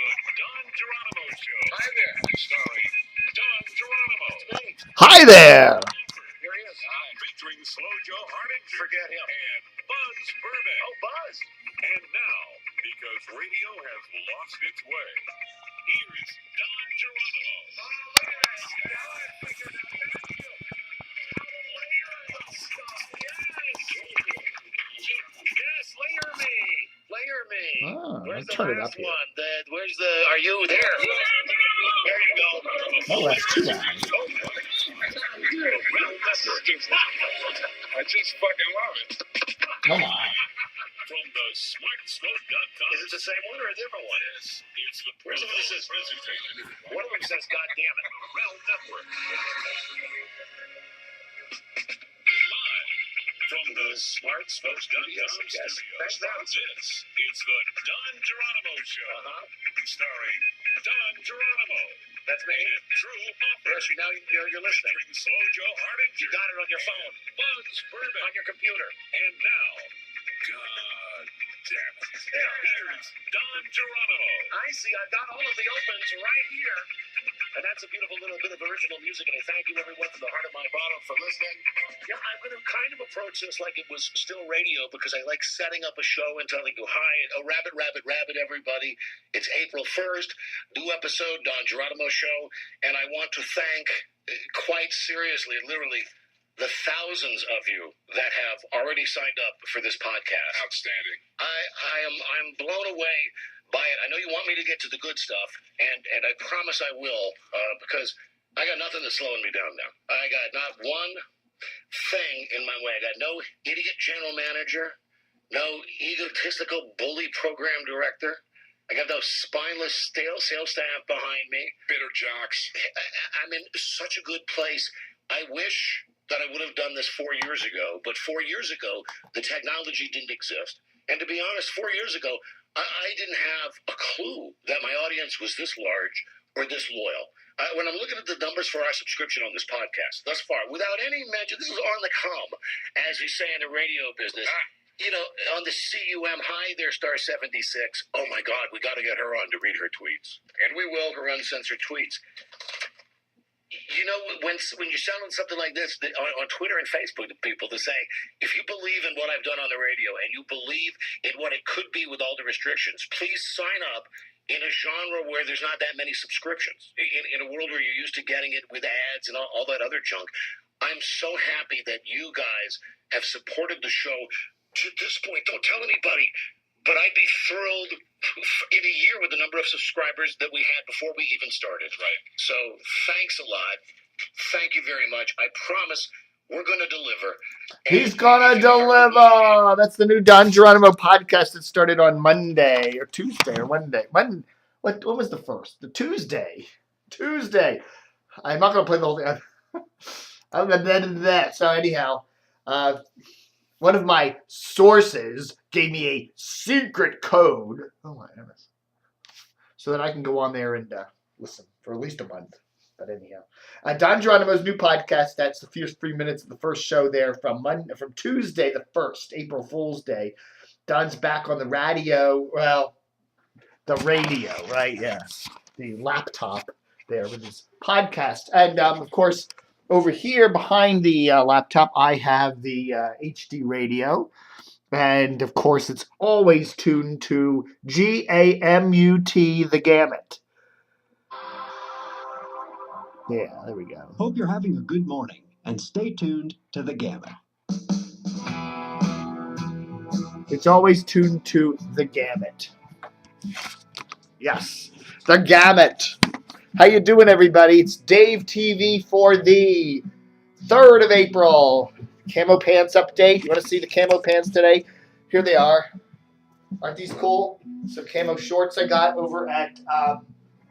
Don Geronimo Show. Hi there. Starring Don Geronimo. Hi there. Here he is. Hi. Featuring Slow Joe Hardinger. Forget him. And Buzz Burbank. Oh, Buzz. And now, because radio has lost its way, here's Don Geronimo. Yes, layer me. Layer me. Oh, Where's the turn it last up here. one? Where's the? Are you there? There you go. Oh, that's too loud. I just fucking love it. Come on. From the smartsmoke.com. Is it the same one or a different one? Yes. It's the presentation. One of them says, God damn it, RELM Network. Live from the smartsmoke.com studios. That's this. It's the Don Geronimo Show. Starring Don Geronimo. That's me. And Drew Hopper. Yes, you're listening. Featuring Slow Joe Hardinger. You got it on your phone. Buzz Burbank. On your computer. And now, God damn it. Here's Don Geronimo. I see. I've got all of the opens right here. And that's a beautiful little bit of original music. And I thank you, everyone, from the heart of my bottom for listening. Yeah, I'm going to kind of approach this like it was still radio because I like setting up a show and telling you, hi, oh, rabbit, everybody. It's April 1st. New episode, Don Geronimo Show. And I want to thank, quite seriously, literally, the thousands of you that have already signed up for this podcast. Outstanding. I'm blown away by it. I know you want me to get to the good stuff, and I promise I will, because I got nothing that's slowing me down now. I got not one thing in my way. I got no idiot general manager, no egotistical bully program director. I got no spineless sales staff behind me. Bitter jocks. I'm in such a good place. I wish that I would have done this 4 years ago, but 4 years ago, the technology didn't exist. And to be honest, 4 years ago, I didn't have a clue that my audience was this large or this loyal. When I'm looking at the numbers for our subscription on this podcast thus far, without any mention, this is on the come, as we say in the radio business. You know, on the CUM, hi there, star 76. Oh my God, we got to get her on to read her tweets. And we will, her uncensored tweets. You know, when you're selling something like this on Twitter and Facebook to people to say, if you believe in what I've done on the radio and you believe in what it could be with all the restrictions, please sign up in a genre where there's not that many subscriptions. In a world where you're used to getting it with ads and all that other junk. I'm so happy that you guys have supported the show to this point. Don't tell anybody. But I'd be thrilled in a year with the number of subscribers that we had before we even started. Right. So thanks a lot. Thank you very much. I promise we're going to deliver. He's going to deliver. That's the new Don Geronimo podcast that started on Monday or Tuesday or Monday. When was the first? The Tuesday. I'm not going to play the whole thing. I'm going to edit that. So anyhow, one of my sources gave me a secret code. Oh my goodness! So that I can go on there and listen for at least a month. But anyhow, Don Geronimo's new podcast. That's the first 3 minutes of the first show there from Tuesday the 1st, April Fool's Day. Don's back on the radio. Well, the radio, right? Yes, the laptop there with his podcast, and of course. Over here behind the laptop, I have the HD radio. And, of course, it's always tuned to GAMUT, the Gamut. Yeah, there we go. Hope you're having a good morning, and stay tuned to the Gamut. It's always tuned to the Gamut. Yes, the Gamut. How you doing, everybody? It's Dave TV for the 3rd of April. Camo pants update. You want to see the camo pants today? Here they are. Aren't these cool? Some camo shorts I got over at,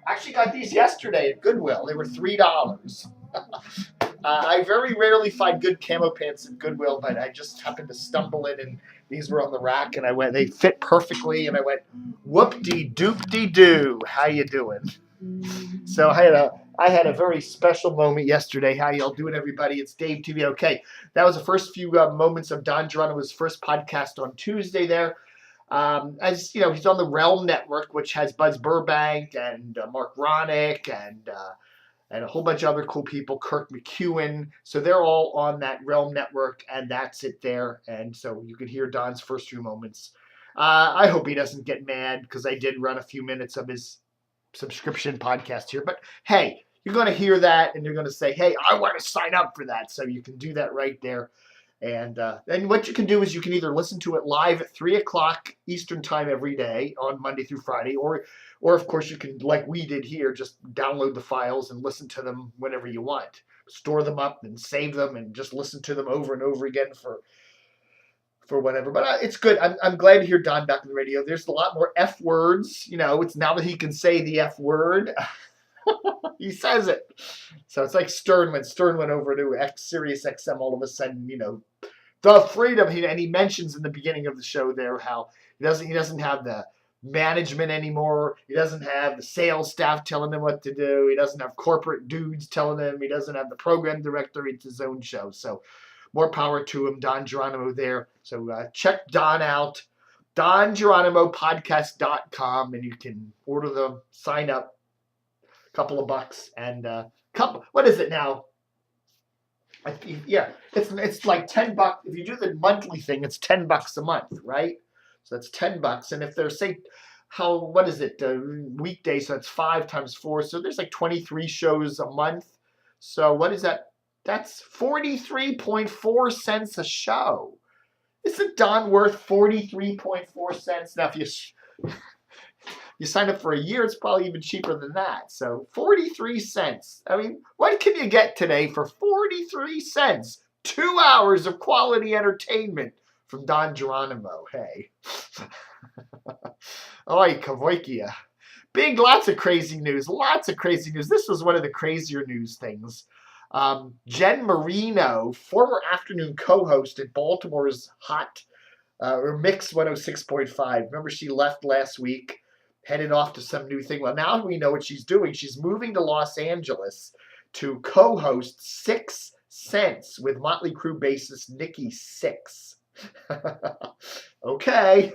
actually got these yesterday at Goodwill. They were $3. I very rarely find good camo pants at Goodwill, but I just happened to stumble in and these were on the rack and they fit perfectly and I went, whoop-de-doop-de-doo. How you doing? So I had a very special moment yesterday. How y'all doing, everybody? It's Dave TV. Okay, that was the first few moments of Don Geronimo's first podcast on Tuesday there. As you know, he's on the RELM Network, which has Buzz Burbank and Mark Ronick and a whole bunch of other cool people, Kirk McEwen. So they're all on that RELM Network, and that's it there. And so you can hear Don's first few moments. I hope he doesn't get mad because I did run a few minutes of his subscription podcast here. But hey, you're going to hear that, and you're going to say, hey, I want to sign up for that. So you can do that right there. And what you can do is you can either listen to it live at 3 o'clock Eastern time every day on Monday through Friday, or of course you can, like we did here, just download the files and listen to them whenever you want. Store them up and save them and just listen to them over and over again for whatever. But it's good. I'm glad to hear Don back on the radio. There's a lot more F words. You know, it's now that he can say the F word. He says it. So it's like Stern went over to Sirius XM all of a sudden, you know, the freedom. And he mentions in the beginning of the show there how he doesn't have the management anymore. He doesn't have the sales staff telling him what to do. He doesn't have corporate dudes telling him. He doesn't have the program director. It's his own show. So more power to him, Don Geronimo there. So check Don out, DonGeronimoPodcast.com, and you can order them, sign up. Couple of bucks and what is it now? It's like $10. If you do the monthly thing, it's $10 a month, right? So that's $10. And if there's weekday, so it's 5 times 4, so there's like 23 shows a month. So what is that? That's 43.4 cents a show. Isn't Don worth 43.4 cents? Now if you sign up for a year, it's probably even cheaper than that. So 43 cents. I mean, what can you get today for 43 cents? 2 hours of quality entertainment from Don Geronimo. Hey. Oi, Kavoikia. Lots of crazy news. This was one of the crazier news things. Jenn Marino, former afternoon co-host at Baltimore's Hot, or Mix 106.5. Remember, she left last week. Headed off to some new thing. Well, now we know what she's doing. She's moving to Los Angeles to co-host 6 Cents with Motley Crue bassist Nikki Sixx. Okay.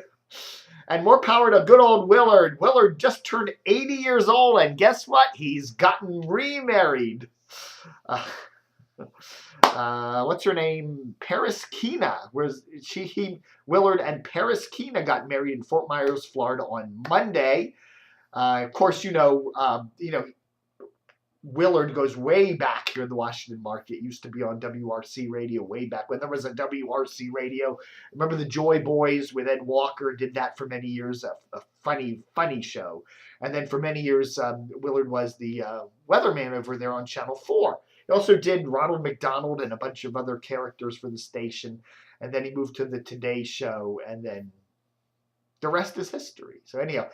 And more power to good old Willard. Willard just turned 80 years old, and guess what? He's gotten remarried. What's her name? Paris Kina. Willard and Paris Kina got married in Fort Myers, Florida on Monday. Of course, Willard goes way back here in the Washington market. It used to be on WRC radio way back when there was a WRC radio. Remember the Joy Boys with Ed Walker did that for many years, a funny show. And then for many years, Willard was the weatherman over there on Channel 4. He also did Ronald McDonald and a bunch of other characters for the station. And then he moved to the Today Show, and then the rest is history. So anyhow,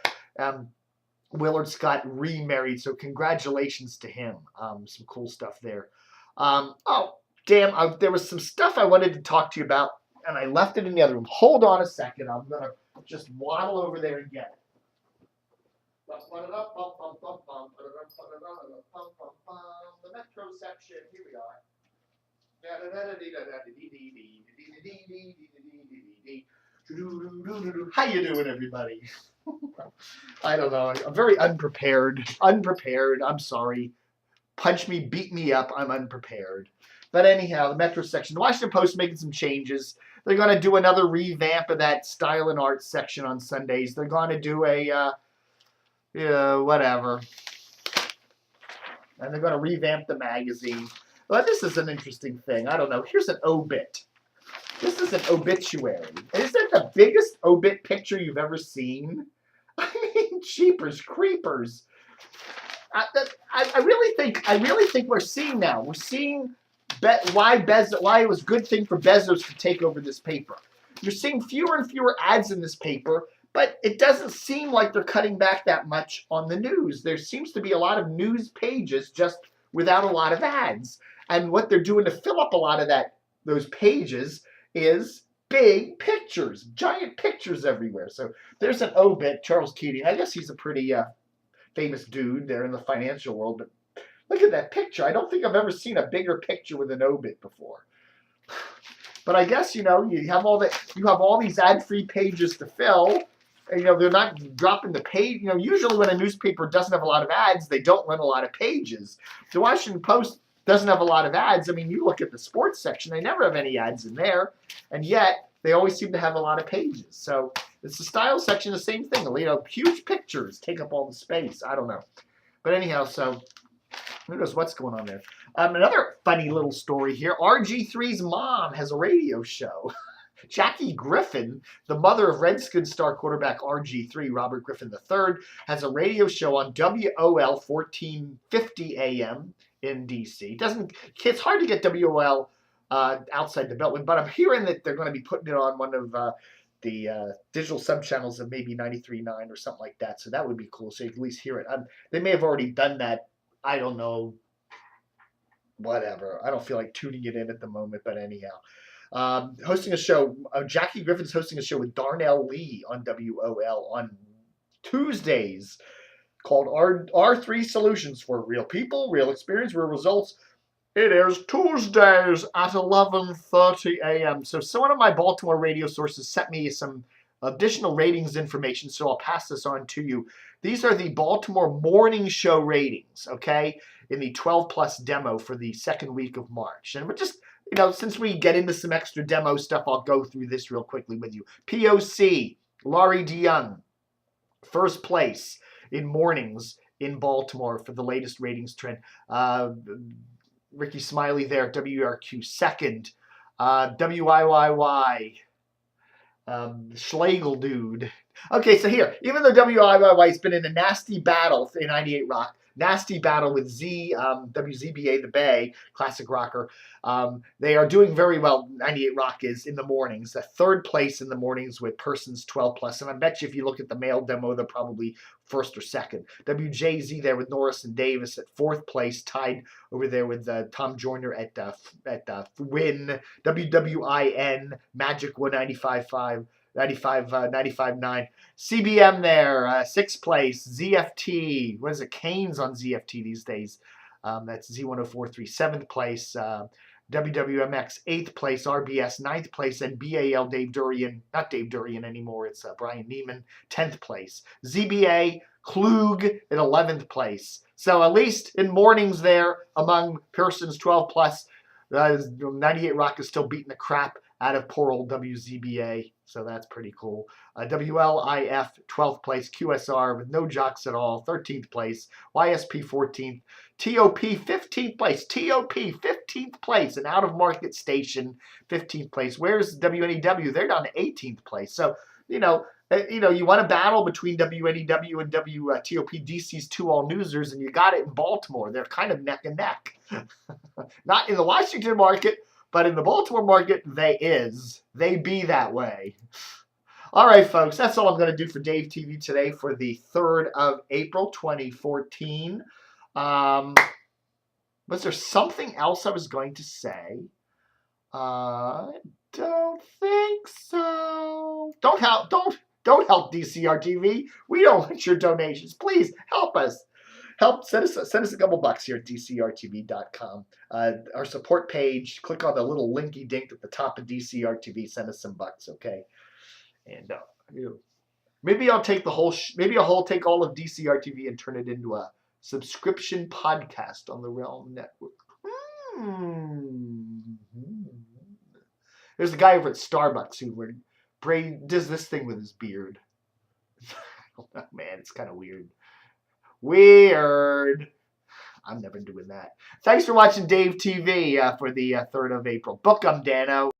Willard Scott remarried, so congratulations to him. Some cool stuff there. There was some stuff I wanted to talk to you about, and I left it in the other room. Hold on a second. I'm going to just waddle over there and get it. The Metro section, here we are. How you doing, everybody? I don't know. I'm very unprepared. I'm sorry. Punch me, beat me up. I'm unprepared. But anyhow, the Metro section. The Washington Post making some changes. They're going to do another revamp of that style and art section on Sundays. They're going to do a whatever. And they're going to revamp the magazine. Well, this is an interesting thing. I don't know. Here's an obit. This is an obituary. Is that the biggest obit picture you've ever seen? I mean, jeepers creepers. I really think we're seeing now. We're seeing why it was a good thing for Bezos to take over this paper. You're seeing fewer and fewer ads in this paper, but it doesn't seem like they're cutting back that much on the news. There seems to be a lot of news pages just without a lot of ads. And what they're doing to fill up a lot of those pages is big pictures, giant pictures everywhere. So there's an obit, Charles Keating. I guess he's a pretty famous dude there in the financial world. But look at that picture. I don't think I've ever seen a bigger picture with an obit before. But I guess, you have all these ad-free pages to fill. they're not dropping the page. Usually when a newspaper doesn't have a lot of ads, they don't run a lot of pages. The Washington Post doesn't have a lot of ads. I mean, you look at the sports section, they never have any ads in there, and yet they always seem to have a lot of pages. So it's the style section, the same thing. Huge pictures take up all the space. I don't know. But anyhow, so who knows what's going on there. Another funny little story here. RG3's mom has a radio show. Jackie Griffin, the mother of Redskins star quarterback RG3, Robert Griffin III, has a radio show on WOL 1450 AM in D.C. It's hard to get WOL outside the Beltway, but I'm hearing that they're going to be putting it on one of the digital sub-channels of maybe 93.9 or something like that, so that would be cool, so you can at least hear it. They may have already done that. I don't know. Whatever. I don't feel like tuning it in at the moment, but anyhow. Hosting a show, Jackie Griffin's hosting a show with Darnell Lee on WOL on Tuesdays called R3 Solutions for Real People, Real Experience, Real Results. It airs Tuesdays at 11:30 a.m. So one of my Baltimore radio sources sent me some additional ratings information, so I'll pass this on to you. These are the Baltimore morning show ratings, okay, in the 12-plus demo for the second week of March. And we're just, since we get into some extra demo stuff, I'll go through this real quickly with you. POC, Laurie DeYoung, first place in mornings in Baltimore for the latest ratings trend. Ricky Smiley there, WRQ second. WIYY, Schlegel dude. Okay, so here, even though WIYY's been in a nasty battle in 98 Rock, nasty battle with WZBA, the Bay, classic rocker, they are doing very well. 98 Rock is in the mornings, the third place in the mornings with persons 12 plus, and I bet you if you look at the male demo, they're probably first or second. WJZ there with Norris and Davis at fourth place, tied over there with Tom Joyner at Win. WWIN, Magic 195.5. 95.9. CBM there, sixth place. ZFT, what is it? Canes on ZFT these days. That's Z1043, seventh place. WWMX, eighth place. RBS, ninth place. And BAL, Dave Durian, not Dave Durian anymore, it's Brian Neiman, 10th place. ZBA, Klug at 11th place. So at least in mornings there, among persons 12 plus, 98 Rock is still beating the crap out of poor old WZBA, so that's pretty cool. WLIF, 12th place. QSR with no jocks at all, 13th place. YSP, 14th. TOP, 15th place. TOP, 15th place. An out-of-market station, 15th place. Where's WNEW? They're down to 18th place. So, you want a battle between WNEW and WTOP, DC's two all-newsers, and you got it in Baltimore. They're kind of neck and neck. Not in the Washington market, but in the Baltimore market, they be that way. All right, folks, that's all I'm going to do for Dave TV today for the 3rd of April, 2014. Was there something else I was going to say? I don't think so. Don't help DCR TV. We don't want your donations. Please help us. Send us a couple bucks here at DCRTV.com. Our support page, click on the little linky dink at the top of DCR TV. Send us some bucks, okay? And maybe I'll take maybe I'll take all of DCR TV and turn it into a subscription podcast on the RELM Network. There's a guy over at Starbucks who does this thing with his beard. Man, it's kind of weird. Weird. I'm never doing that. Thanks for watching Dave TV for the 3rd of April. Book 'em, Dano.